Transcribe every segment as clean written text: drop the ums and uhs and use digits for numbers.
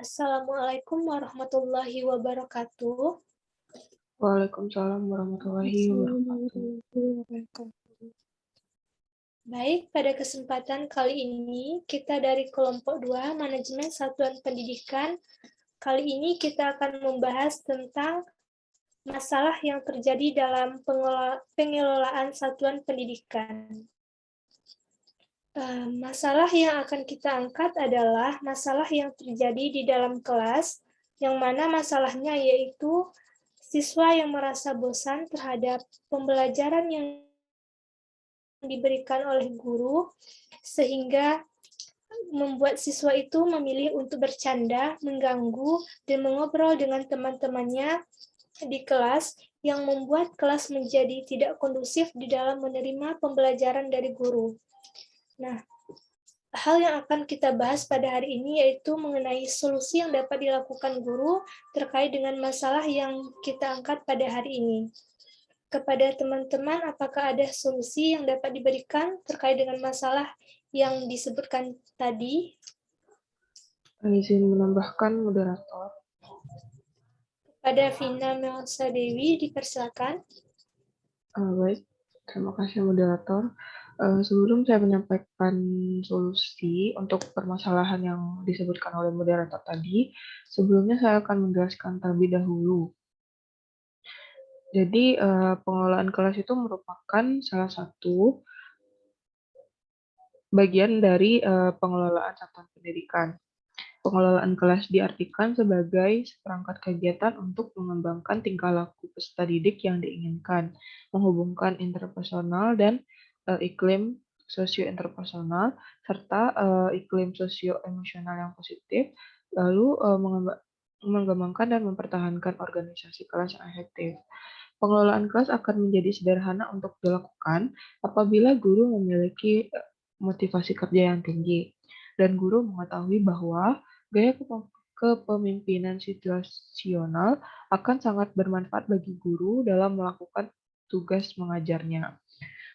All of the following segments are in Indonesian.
Assalamualaikum warahmatullahi wabarakatuh. Waalaikumsalam warahmatullahi wabarakatuh. Baik, pada kesempatan kali ini kita dari kelompok 2 Manajemen Satuan Pendidikan. Kali ini kita akan membahas tentang masalah yang terjadi dalam pengelolaan satuan pendidikan. Masalah yang akan kita angkat adalah masalah yang terjadi di dalam kelas, yang mana masalahnya yaitu siswa yang merasa bosan terhadap pembelajaran yang diberikan oleh guru, sehingga membuat siswa itu memilih untuk bercanda, mengganggu, dan mengobrol dengan teman-temannya di kelas, yang membuat kelas menjadi tidak kondusif di dalam menerima pembelajaran dari guru. Nah, hal yang akan kita bahas pada hari ini yaitu mengenai solusi yang dapat dilakukan guru terkait dengan masalah yang kita angkat pada hari ini. Kepada teman-teman, apakah ada solusi yang dapat diberikan terkait dengan masalah yang disebutkan tadi? Izin menambahkan moderator. Pada Vina Melsa Dewi, dipersilakan. Baik, terima kasih moderator. Sebelum saya menyampaikan solusi untuk permasalahan yang disebutkan oleh moderator tadi, sebelumnya saya akan menjelaskan terlebih dahulu. Jadi, pengelolaan kelas itu merupakan salah satu bagian dari pengelolaan satuan pendidikan. Pengelolaan kelas diartikan sebagai seperangkat kegiatan untuk mengembangkan tingkah laku peserta didik yang diinginkan, menghubungkan interpersonal dan iklim sosio-interpersonal, serta iklim sosio-emosional yang positif, lalu mengembangkan dan mempertahankan organisasi kelas yang efektif. Pengelolaan kelas akan menjadi sederhana untuk dilakukan apabila guru memiliki motivasi kerja yang tinggi, dan guru mengetahui bahwa gaya kepemimpinan situasional akan sangat bermanfaat bagi guru dalam melakukan tugas mengajarnya.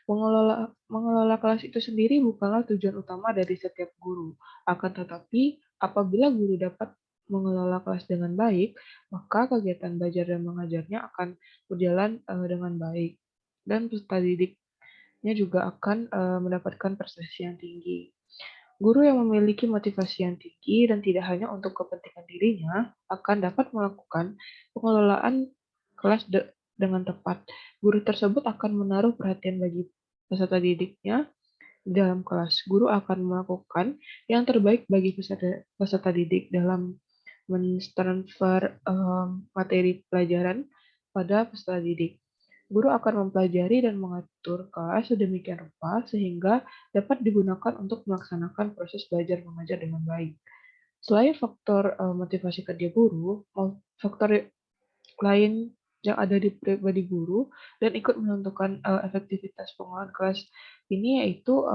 Mengelola kelas itu sendiri bukanlah tujuan utama dari setiap guru. Akan tetapi, apabila guru dapat mengelola kelas dengan baik, maka kegiatan belajar dan mengajarnya akan berjalan dengan baik. Dan peserta didiknya juga akan mendapatkan prestasi yang tinggi. Guru yang memiliki motivasi yang tinggi dan tidak hanya untuk kepentingan dirinya akan dapat melakukan pengelolaan kelas dengan tepat. Guru tersebut akan menaruh perhatian bagi peserta didiknya di dalam kelas. Guru akan melakukan yang terbaik bagi peserta didik dalam mentransfer materi pelajaran pada peserta didik. Guru akan mempelajari dan mengatur kelas sedemikian rupa sehingga dapat digunakan untuk melaksanakan proses belajar mengajar dengan baik. Selain faktor motivasi kerja guru, faktor lain yang ada di pribadi guru dan ikut menentukan efektivitas pengelolaan kelas ini yaitu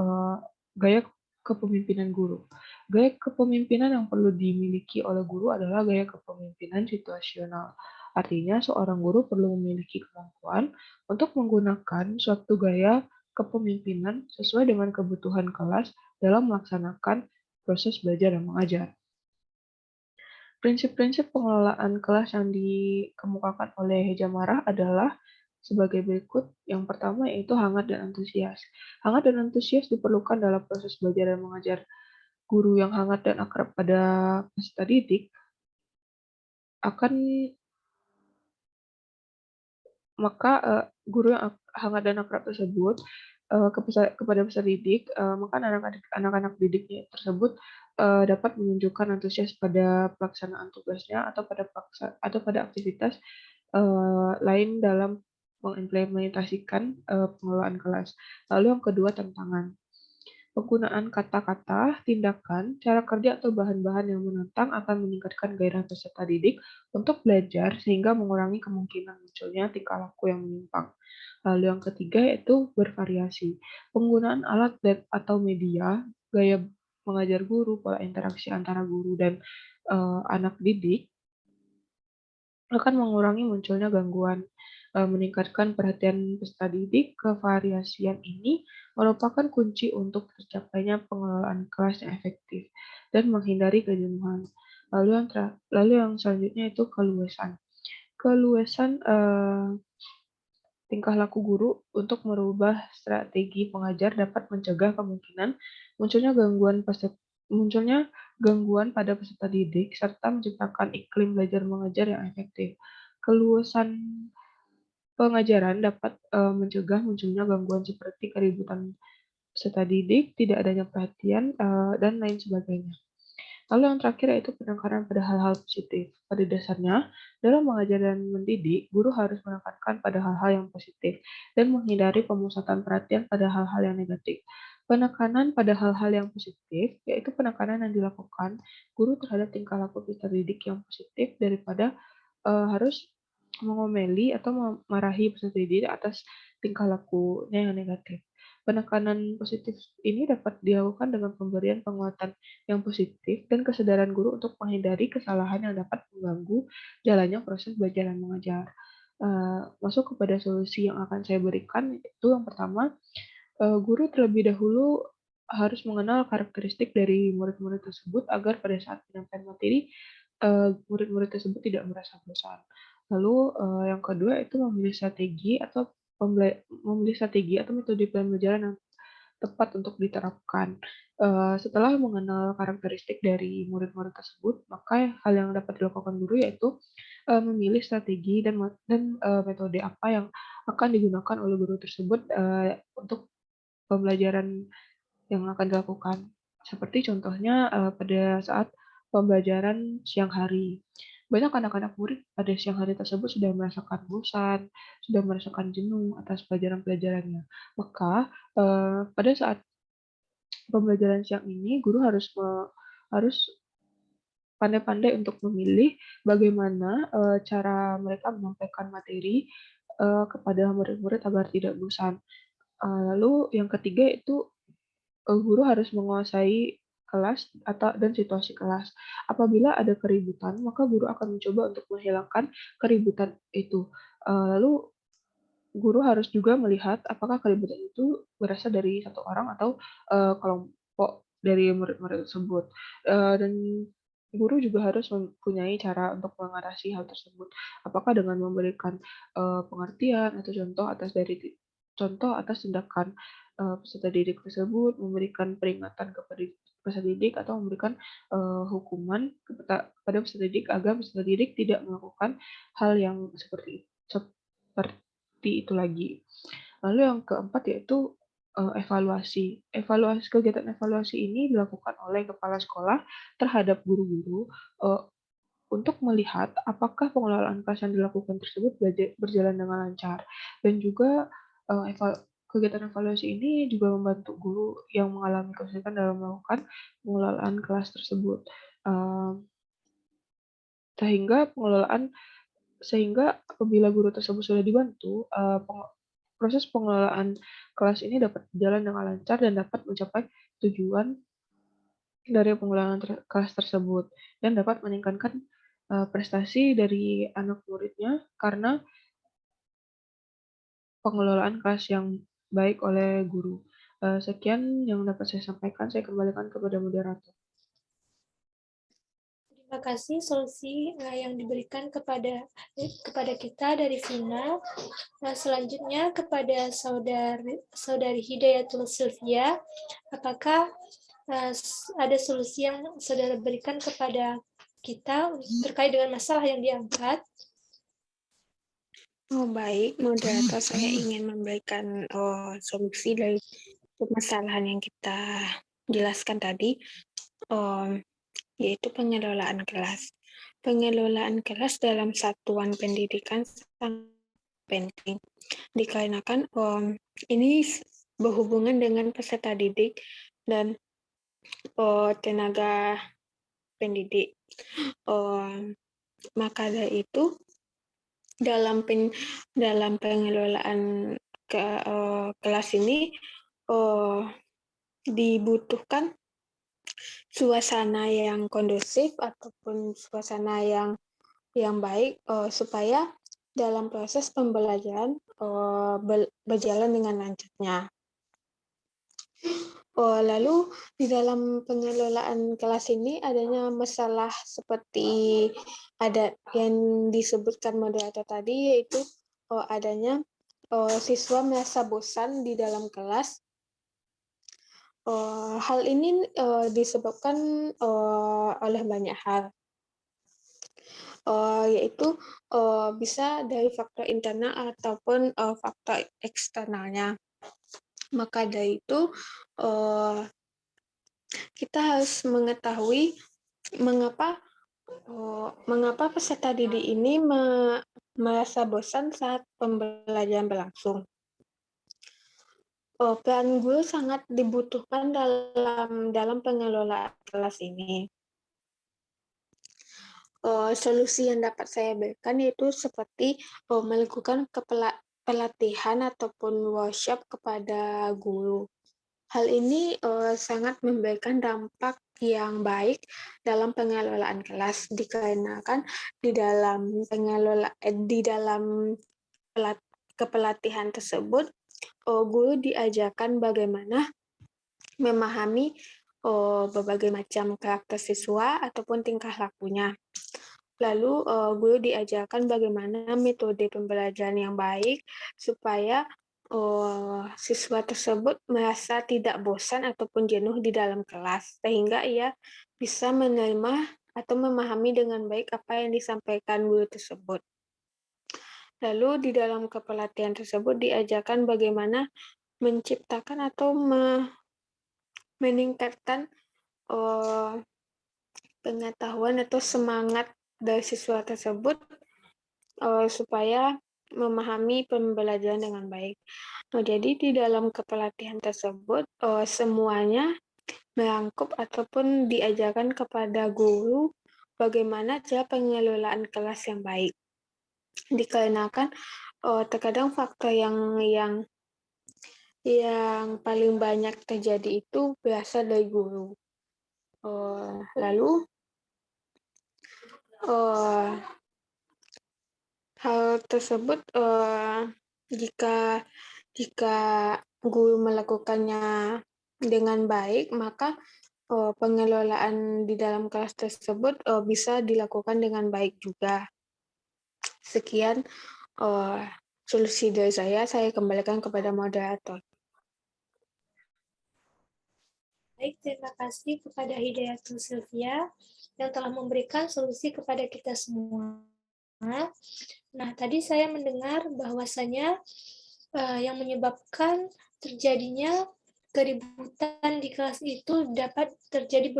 gaya kepemimpinan guru. Gaya kepemimpinan yang perlu dimiliki oleh guru adalah gaya kepemimpinan situasional. Artinya, seorang guru perlu memiliki kemampuan untuk menggunakan suatu gaya kepemimpinan sesuai dengan kebutuhan kelas dalam melaksanakan proses belajar dan mengajar. Prinsip-prinsip pengelolaan kelas yang dikemukakan oleh Jamarah adalah sebagai berikut. Yang pertama yaitu hangat dan antusias. Hangat dan antusias diperlukan dalam proses belajar dan mengajar. Guru yang hangat dan akrab pada peserta didik akan guru yang hangat dan akrab tersebut kepada peserta didik, maka anak-anak didiknya tersebut dapat menunjukkan antusias pada pelaksanaan tugasnya atau pada aktivitas lain dalam mengimplementasikan pengelolaan kelas. Lalu yang kedua, tantangan. Penggunaan kata-kata, tindakan, cara kerja atau bahan-bahan yang menantang akan meningkatkan gairah peserta didik untuk belajar sehingga mengurangi kemungkinan munculnya tingkah laku yang menyimpang. Lalu yang ketiga yaitu bervariasi. Penggunaan alat atau media, gaya mengajar guru, pola interaksi antara guru dan anak didik akan mengurangi munculnya gangguan. Meningkatkan perhatian peserta didik, kevariasian ini merupakan kunci untuk tercapainya pengelolaan kelas yang efektif dan menghindari kejenuhan. Lalu yang selanjutnya itu keluasan. Keluasan tingkah laku guru untuk merubah strategi pengajar dapat mencegah kemungkinan munculnya gangguan pada peserta didik serta menciptakan iklim belajar mengajar yang efektif. Keluasan pengajaran dapat mencegah munculnya gangguan seperti keributan peserta didik, tidak adanya perhatian, dan lain sebagainya. Lalu yang terakhir yaitu penekanan pada hal-hal positif. Pada dasarnya, dalam mengajar dan mendidik, guru harus menekankan pada hal-hal yang positif dan menghindari pemusatan perhatian pada hal-hal yang negatif. Penekanan pada hal-hal yang positif, yaitu penekanan yang dilakukan guru terhadap tingkah laku peserta didik yang positif daripada harus mengomeli atau memarahi peserta didik atas tingkah lakunya yang negatif. Penekanan positif ini dapat dilakukan dengan pemberian penguatan yang positif dan kesadaran guru untuk menghindari kesalahan yang dapat mengganggu jalannya proses belajar dan mengajar. Masuk kepada solusi yang akan saya berikan, itu yang pertama, guru terlebih dahulu harus mengenal karakteristik dari murid-murid tersebut agar pada saat penyampaian materi, murid-murid tersebut tidak merasa bosan. Lalu yang kedua itu memilih strategi atau metode pembelajaran yang tepat untuk diterapkan. Setelah mengenal karakteristik dari murid-murid tersebut, maka hal yang dapat dilakukan guru yaitu memilih strategi dan metode apa yang akan digunakan oleh guru tersebut untuk pembelajaran yang akan dilakukan. Seperti contohnya pada saat pembelajaran siang hari. Banyak anak-anak murid pada siang hari tersebut sudah merasakan bosan, sudah merasakan jenuh atas pelajaran-pelajarannya. Maka pada saat pembelajaran siang ini, guru harus pandai-pandai untuk memilih bagaimana cara mereka menyampaikan materi kepada murid-murid agar tidak bosan. Lalu yang ketiga itu guru harus menguasai kelas dan situasi kelas. Apabila ada keributan, maka guru akan mencoba untuk menghilangkan keributan itu. Lalu guru harus juga melihat apakah keributan itu berasal dari satu orang atau kelompok dari murid-murid tersebut. Dan guru juga harus mempunyai cara untuk mengatasi hal tersebut. Apakah dengan memberikan pengertian atau contoh atas tindakan peserta didik tersebut, memberikan peringatan kepada peserta didik atau memberikan hukuman kepada peserta didik agar peserta didik tidak melakukan hal yang seperti itu lagi. Lalu yang keempat yaitu evaluasi. Kegiatan evaluasi ini dilakukan oleh kepala sekolah terhadap guru-guru untuk melihat apakah pengelolaan kelas yang dilakukan tersebut berjalan dengan lancar. Dan juga kegiatan evaluasi ini juga membantu guru yang mengalami kesulitan dalam melakukan pengelolaan kelas tersebut. Sehingga apabila guru tersebut sudah dibantu, proses pengelolaan kelas ini dapat berjalan dengan lancar dan dapat mencapai tujuan dari pengelolaan kelas tersebut dan dapat meningkatkan prestasi dari anak muridnya karena pengelolaan kelas yang baik oleh guru. Sekian yang dapat saya sampaikan, saya kembalikan kepada moderator. Terima kasih solusi yang diberikan kepada kita dari Vina. Selanjutnya kepada saudari Hidayatul Sylvia, apakah ada solusi yang saudara berikan kepada kita terkait dengan masalah yang diangkat? Oh baik, moderator, saya ingin memberikan solusi dari permasalahan yang kita jelaskan tadi, yaitu pengelolaan kelas. Pengelolaan kelas dalam satuan pendidikan sangat penting, dikarenakan ini berhubungan dengan peserta didik dan tenaga pendidik. Maka dari itu, dalam pengelolaan kelas ini dibutuhkan suasana yang kondusif ataupun suasana yang baik supaya dalam proses pembelajaran berjalan dengan lancarnya. Lalu di dalam pengelolaan kelas ini adanya masalah seperti ada yang disebutkan moderator tadi, yaitu adanya siswa merasa bosan di dalam kelas. Hal ini disebabkan oleh banyak hal, yaitu bisa dari faktor internal ataupun faktor eksternalnya. Maka dari itu, kita harus mengetahui mengapa peserta didik ini merasa bosan saat pembelajaran berlangsung. Peran guru sangat dibutuhkan dalam pengelolaan kelas ini. Solusi yang dapat saya berikan yaitu seperti melakukan pelatihan ataupun workshop kepada guru. Hal ini sangat memberikan dampak yang baik dalam pengelolaan kelas, dikarenakan di dalam kepelatihan tersebut guru diajarkan bagaimana memahami berbagai macam karakter siswa ataupun tingkah lakunya. Lalu guru diajarkan bagaimana metode pembelajaran yang baik supaya siswa tersebut merasa tidak bosan ataupun jenuh di dalam kelas, sehingga ia bisa menerima atau memahami dengan baik apa yang disampaikan guru tersebut. Lalu di dalam kepelatihan tersebut diajarkan bagaimana menciptakan atau meningkatkan pengetahuan atau semangat dari siswa tersebut supaya memahami pembelajaran dengan baik. Jadi di dalam kepelatihan tersebut semuanya merangkup ataupun diajarkan kepada guru bagaimana cara pengelolaan kelas yang baik. Dikarenakan terkadang faktor yang paling banyak terjadi itu berasal dari guru. Lalu hal tersebut jika guru melakukannya dengan baik, maka pengelolaan di dalam kelas tersebut bisa dilakukan dengan baik juga. Sekian solusi dari saya kembalikan kepada moderator. Baik, terima kasih kepada Hidayatul Sylvia yang telah memberikan solusi kepada kita semua. Nah, tadi saya mendengar bahwasanya yang menyebabkan terjadinya keributan di kelas itu dapat terjadi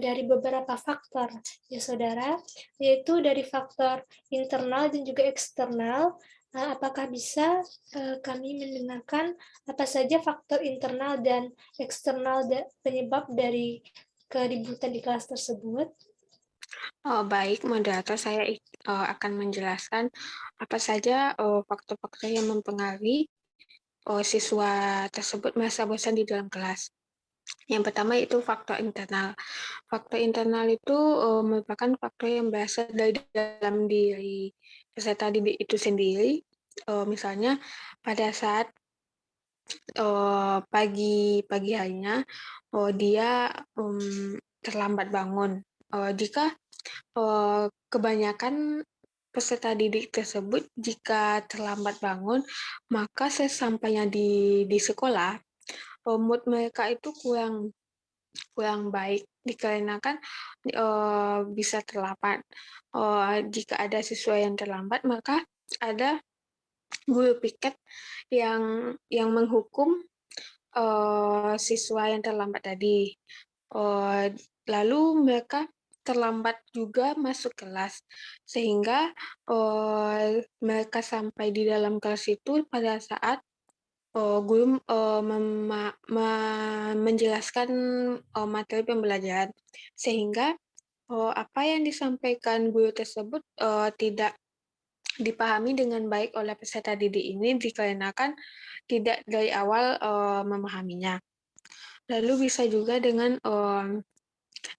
dari beberapa faktor, ya saudara, yaitu dari faktor internal dan juga eksternal. Apakah bisa kami mendengarkan apa saja faktor internal dan eksternal penyebab dari keributan di kelas tersebut? Baik, moderator, saya akan menjelaskan apa saja faktor-faktor yang mempengaruhi siswa tersebut merasa bosan di dalam kelas. Yang pertama itu faktor internal. Faktor internal itu merupakan faktor yang berasal dari dalam diri peserta didik itu sendiri. Misalnya pada saat pagi harinya dia terlambat bangun. Jika kebanyakan peserta didik tersebut jika terlambat bangun, maka sesampainya di sekolah, mood mereka itu kurang baik dikarenakan bisa terlambat. Jika ada siswa yang terlambat, maka ada guru piket yang menghukum siswa yang terlambat tadi. Lalu mereka terlambat juga masuk kelas, sehingga mereka sampai di dalam kelas itu pada saat guru menjelaskan materi pembelajaran, sehingga apa yang disampaikan guru tersebut tidak dipahami dengan baik oleh peserta didik ini dikarenakan tidak dari awal memahaminya. Lalu bisa juga dengan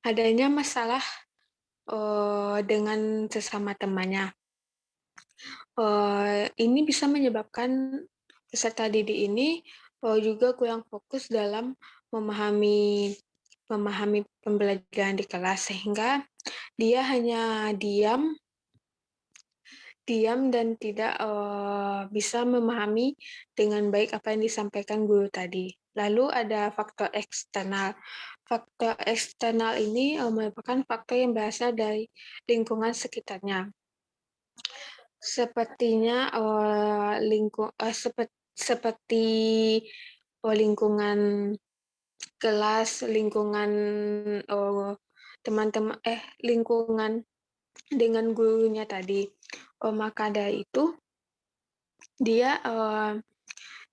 adanya masalah dengan sesama temannya. Ini bisa menyebabkan peserta didik ini juga kurang fokus dalam memahami pembelajaran di kelas, sehingga dia hanya diam dan tidak bisa memahami dengan baik apa yang disampaikan guru tadi. Lalu ada faktor eksternal. Faktor eksternal ini merupakan faktor yang berasal dari lingkungan sekitarnya. Sepertinya seperti lingkungan kelas, lingkungan teman-teman, lingkungan dengan gurunya tadi. Maka dari itu dia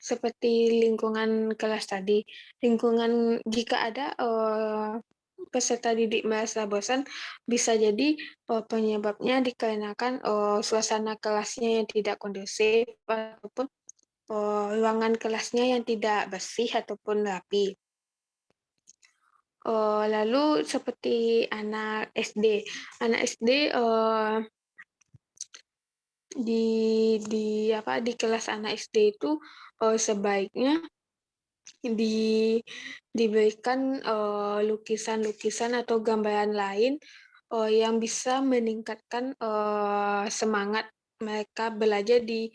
seperti lingkungan kelas tadi. Jika ada peserta didik merasa bosan, bisa jadi penyebabnya dikarenakan suasana kelasnya yang tidak kondusif ataupun ruangan kelasnya yang tidak bersih ataupun rapi. Lalu seperti anak SD. Anak SD di kelas anak SD itu sebaiknya diberikan lukisan-lukisan atau gambaran lain yang bisa meningkatkan semangat mereka belajar di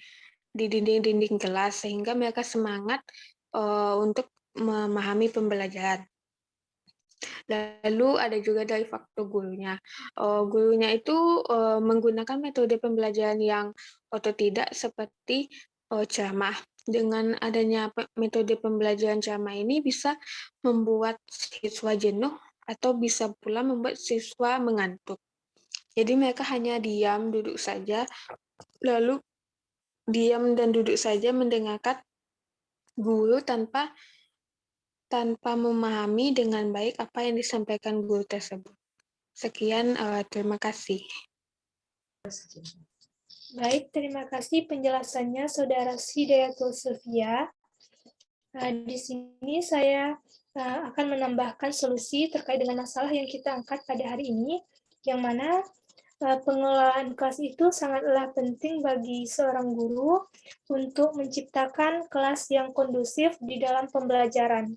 dinding-dinding kelas, sehingga mereka semangat untuk memahami pembelajaran. Lalu ada juga dari faktor gurunya. Gurunya itu menggunakan metode pembelajaran yang otodidak seperti ceramah. Dengan adanya metode pembelajaran ceramah ini bisa membuat siswa jenuh atau bisa pula membuat siswa mengantuk. Jadi mereka hanya diam, duduk saja, lalu diam dan duduk saja mendengarkan guru tanpa memahami dengan baik apa yang disampaikan guru tersebut. Sekian, terima kasih. Baik, terima kasih penjelasannya Saudara Hidayatul Sylvia. Di sini saya akan menambahkan solusi terkait dengan masalah yang kita angkat pada hari ini, yang mana pengelolaan kelas itu sangatlah penting bagi seorang guru untuk menciptakan kelas yang kondusif di dalam pembelajaran.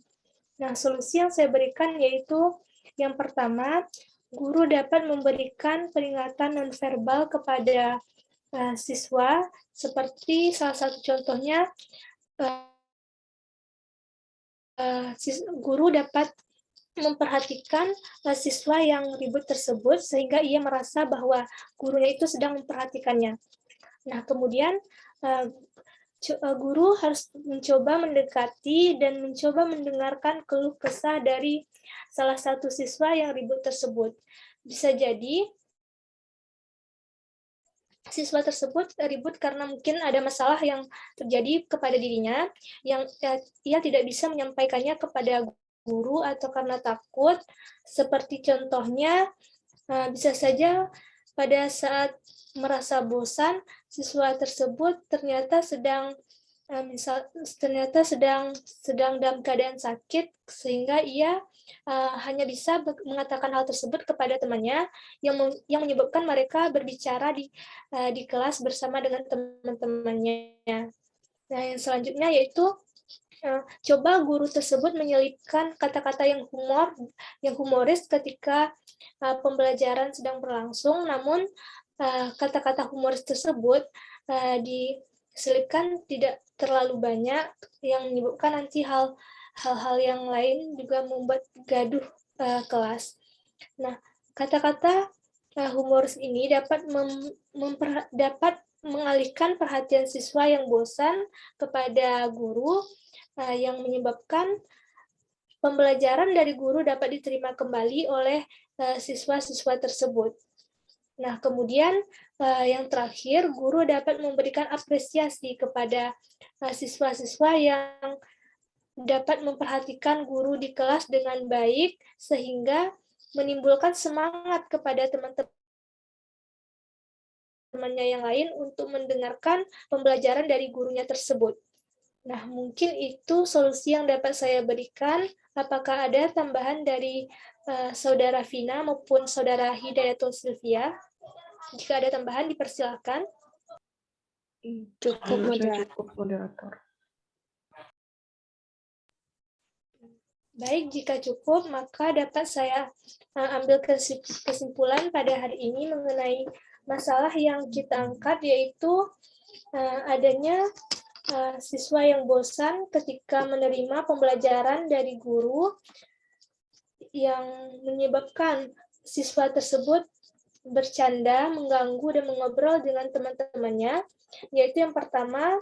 Nah, solusi yang saya berikan yaitu yang pertama, guru dapat memberikan peringatan nonverbal kepada siswa, seperti salah satu contohnya, guru dapat memperhatikan siswa yang ribut tersebut sehingga ia merasa bahwa gurunya itu sedang memperhatikannya. Nah, kemudian guru harus mencoba mendekati dan mencoba mendengarkan keluh kesah dari salah satu siswa yang ribut tersebut. Bisa jadi siswa tersebut ribut karena mungkin ada masalah yang terjadi kepada dirinya, yang ia tidak bisa menyampaikannya kepada guru atau karena takut. Seperti contohnya, bisa saja pada saat merasa bosan, siswa tersebut ternyata sedang dalam keadaan sakit, sehingga ia hanya bisa mengatakan hal tersebut kepada temannya, yang menyebabkan mereka berbicara di kelas bersama dengan teman-temannya. Nah, yang selanjutnya yaitu coba guru tersebut menyelipkan kata-kata yang humoris ketika pembelajaran sedang berlangsung, namun kata-kata humoris tersebut diselipkan tidak terlalu banyak, yang menyebabkan nanti hal-hal yang lain juga membuat gaduh kelas. Nah, kata-kata humoris ini dapat mengalihkan perhatian siswa yang bosan kepada guru, yang menyebabkan pembelajaran dari guru dapat diterima kembali oleh siswa-siswa tersebut. Nah, kemudian yang terakhir, guru dapat memberikan apresiasi kepada siswa-siswa yang dapat memperhatikan guru di kelas dengan baik, sehingga menimbulkan semangat kepada teman-temannya yang lain untuk mendengarkan pembelajaran dari gurunya tersebut. Nah, mungkin itu solusi yang dapat saya berikan. Apakah ada tambahan dari Saudara Vina maupun Saudara Hidayatul Sylvia? Jika ada tambahan, dipersilakan. Cukup, Menurut saya cukup, moderator. Baik, jika cukup, maka dapat saya ambil kesimpulan pada hari ini mengenai masalah yang kita angkat, yaitu adanya siswa yang bosan ketika menerima pembelajaran dari guru yang menyebabkan siswa tersebut bercanda, mengganggu, dan mengobrol dengan teman-temannya. Yaitu yang pertama,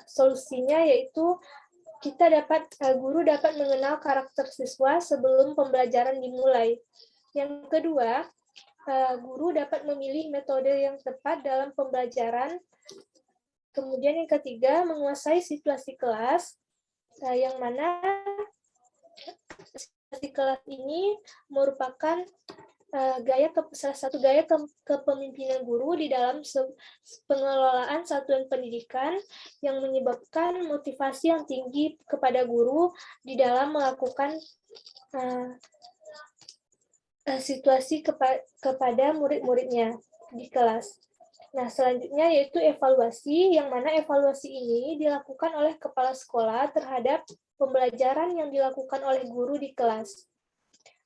solusinya yaitu guru dapat mengenal karakter siswa sebelum pembelajaran dimulai. Yang kedua, guru dapat memilih metode yang tepat dalam pembelajaran. Kemudian yang ketiga, menguasai situasi kelas, yang mana situasi kelas ini merupakan salah satu gaya kepemimpinan guru di dalam pengelolaan satuan pendidikan yang menyebabkan motivasi yang tinggi kepada guru di dalam melakukan situasi kepada murid-muridnya di kelas. Nah, selanjutnya yaitu evaluasi, yang mana evaluasi ini dilakukan oleh kepala sekolah terhadap pembelajaran yang dilakukan oleh guru di kelas.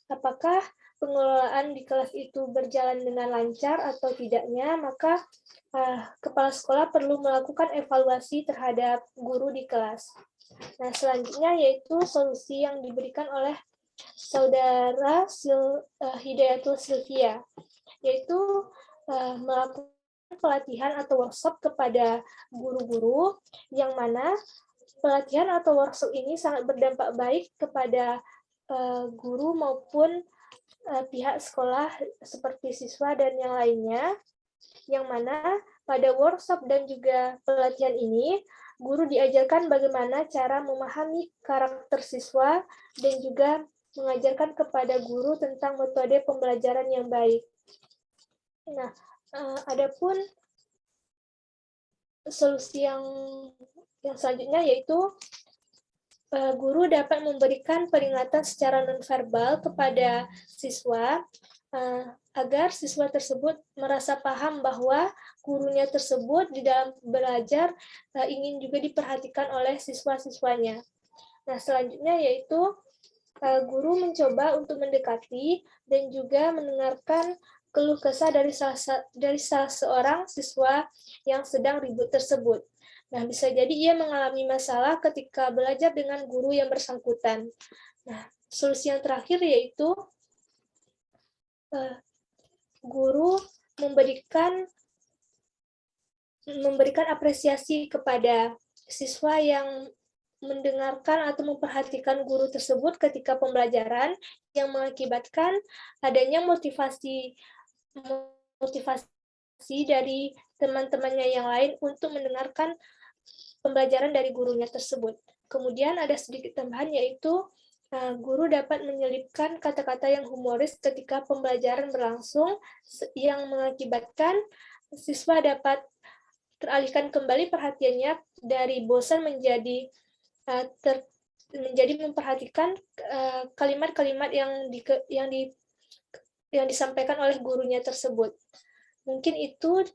Apakah pengelolaan di kelas itu berjalan dengan lancar atau tidaknya, maka kepala sekolah perlu melakukan evaluasi terhadap guru di kelas. Nah, selanjutnya yaitu solusi yang diberikan oleh Saudara Hidayatul Sylvia, yaitu melakukan pelatihan atau workshop kepada guru-guru, yang mana pelatihan atau workshop ini sangat berdampak baik kepada guru maupun pihak sekolah seperti siswa dan yang lainnya, yang mana pada workshop dan juga pelatihan ini, guru diajarkan bagaimana cara memahami karakter siswa dan juga mengajarkan kepada guru tentang metode pembelajaran yang baik. Nah, adapun solusi yang selanjutnya yaitu guru dapat memberikan peringatan secara nonverbal kepada siswa agar siswa tersebut merasa paham bahwa gurunya tersebut di dalam belajar ingin juga diperhatikan oleh siswa-siswanya. Nah, selanjutnya yaitu guru mencoba untuk mendekati dan juga mendengarkan keluh kesah dari salah seorang siswa yang sedang ribut tersebut. Nah, bisa jadi ia mengalami masalah ketika belajar dengan guru yang bersangkutan. Nah, solusi yang terakhir yaitu guru memberikan apresiasi kepada siswa yang mendengarkan atau memperhatikan guru tersebut ketika pembelajaran, yang mengakibatkan adanya motivasi dari teman-temannya yang lain untuk mendengarkan pembelajaran dari gurunya tersebut. Kemudian ada sedikit tambahan, yaitu guru dapat menyelipkan kata-kata yang humoris ketika pembelajaran berlangsung, yang mengakibatkan siswa dapat teralihkan kembali perhatiannya dari bosan menjadi memperhatikan kalimat-kalimat yang disampaikan oleh gurunya tersebut. Mungkin itu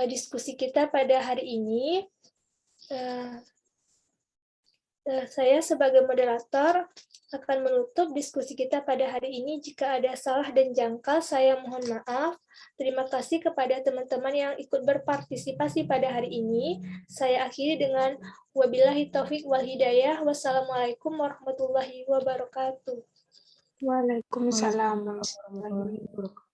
diskusi kita pada hari ini. Saya sebagai moderator akan menutup diskusi kita pada hari ini. Jika ada salah dan jangkal, saya mohon maaf. Terima kasih kepada teman-teman yang ikut berpartisipasi pada hari ini. Saya akhiri dengan wabillahi taufik wal hidayah. Wassalamualaikum warahmatullahi wabarakatuh. Waalaikumsalam. Warahmatullahi wabarakatuh.